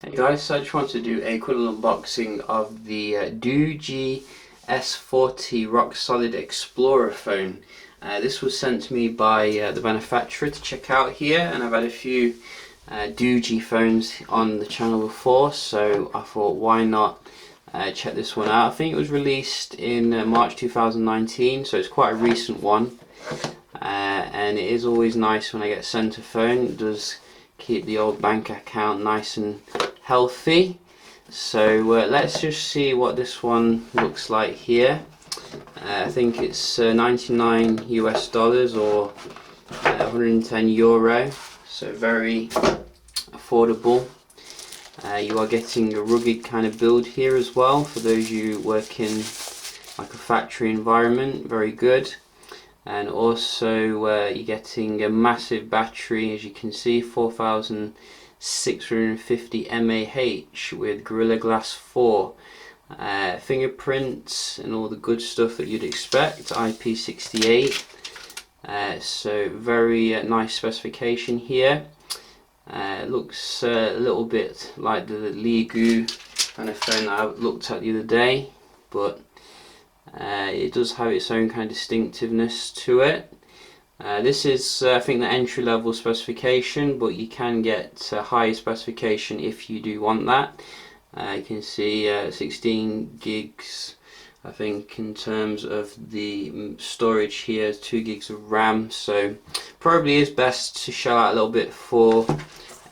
Hey guys, so I just want to do a quick little unboxing of the Doogee S40 Rock Solid Explorer phone. This was sent to me by the manufacturer to check out here, and I've had a few Doogee phones on the channel before, so I thought why not check this one out. I think it was released in March 2019, so it's quite a recent one, and it is always nice when I get sent a phone. It does keep the old bank account nice and healthy. So let's just see what this one looks like here. I think it's 99 US dollars or 110 euro, so very affordable. You are getting a rugged kind of build here as well for those of you work in like a factory environment. Very good. And also you're getting a massive battery, as you can see, 4650 mAh with Gorilla Glass 4, fingerprints and all the good stuff that you'd expect, IP68, so very nice specification here. It looks a little bit like the Leegu kind of phone that I looked at the other day, but it does have its own kind of distinctiveness to it. This is I think the entry level specification, but you can get a higher specification if you do want that. You can see 16 gigs I think in terms of the storage here, 2 gigs of RAM, so probably is best to shell out a little bit for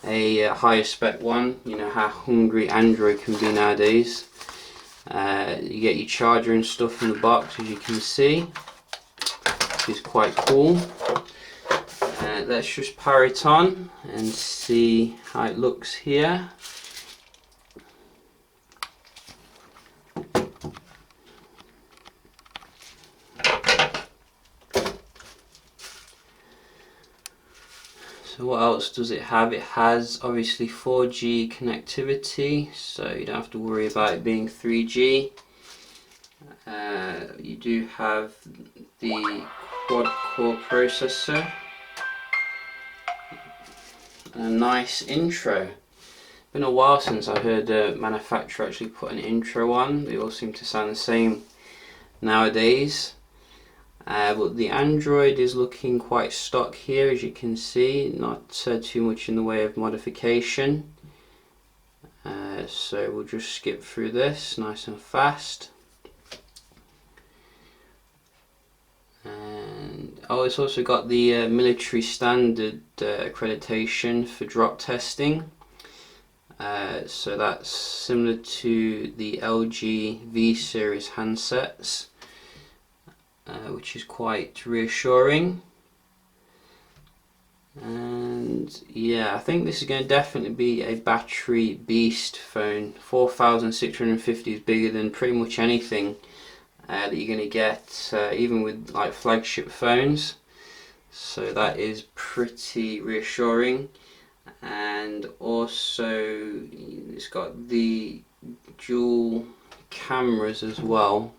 a higher spec one. You know how hungry Android can be nowadays. You get your charger and stuff in the box, as you can see, which is quite cool. Let's just power it on and see how it looks here. So what else does it have? It has obviously 4G connectivity, so you don't have to worry about it being 3G. You do have the quad-core processor and a nice intro. Been a while since I heard a manufacturer actually put an intro on. They all seem to sound the same nowadays. But the Android is looking quite stock here, as you can see, not too much in the way of modification. So we'll just skip through this nice and fast. And it's also got the military standard accreditation for drop testing. So that's similar to the LG V series handsets, which is quite reassuring. And yeah, I think this is going to definitely be a battery beast phone. 4650 is bigger than pretty much anything that you're going to get, even with like flagship phones. So that is pretty reassuring. And also it's got the dual cameras as well.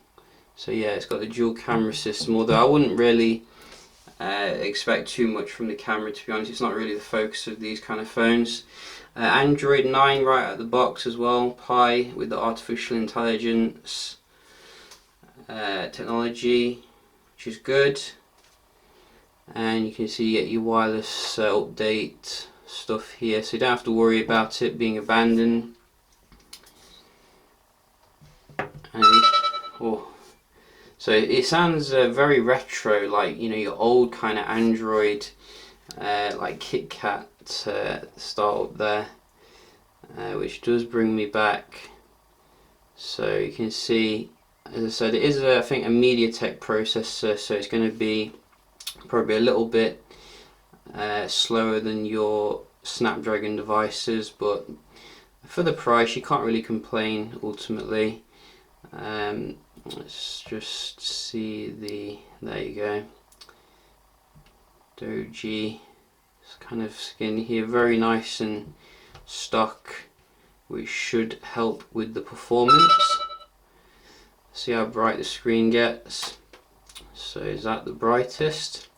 So yeah, it's got the dual camera system, although I wouldn't really expect too much from the camera, to be honest. It's not really the focus of these kind of phones. Android 9 right out of the box as well, Pie with the artificial intelligence technology, which is good. And you can see you get your wireless update stuff here, so you don't have to worry about it being abandoned. And so it sounds very retro, like, you know, your old kind of Android, like Kit Kat startup there, which does bring me back. So you can see, as I said, it is I think a MediaTek processor, so it's going to be probably a little bit slower than your Snapdragon devices, but for the price you can't really complain ultimately. Let's just see there you go, Doogee. It's kind of skin here, very nice and stock, which should help with the performance. See how bright the screen gets. So is that the brightest?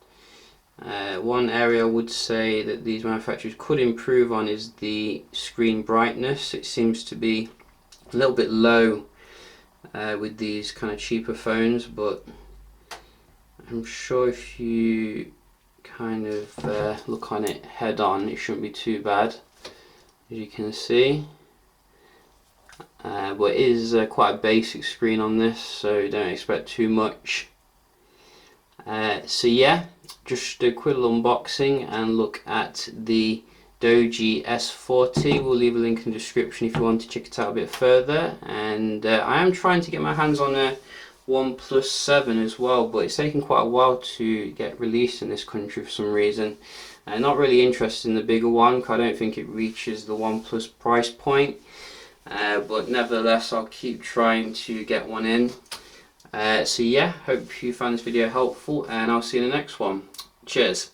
One area I would say that these manufacturers could improve on is the screen brightness. It seems to be a little bit low with these kind of cheaper phones, but I'm sure if you kind of look on it head on, it shouldn't be too bad, as you can see. But it is quite a basic screen on this, so don't expect too much. So yeah, just a quick little unboxing and look at the Doogee S40. We'll leave a link in the description if you want to check it out a bit further. And I am trying to get my hands on a OnePlus 7 as well, but it's taken quite a while to get released in this country for some reason. Not really interested in the bigger one, because I don't think it reaches the OnePlus price point. But nevertheless, I'll keep trying to get one in. So yeah, hope you found this video helpful, and I'll see you in the next one. Cheers.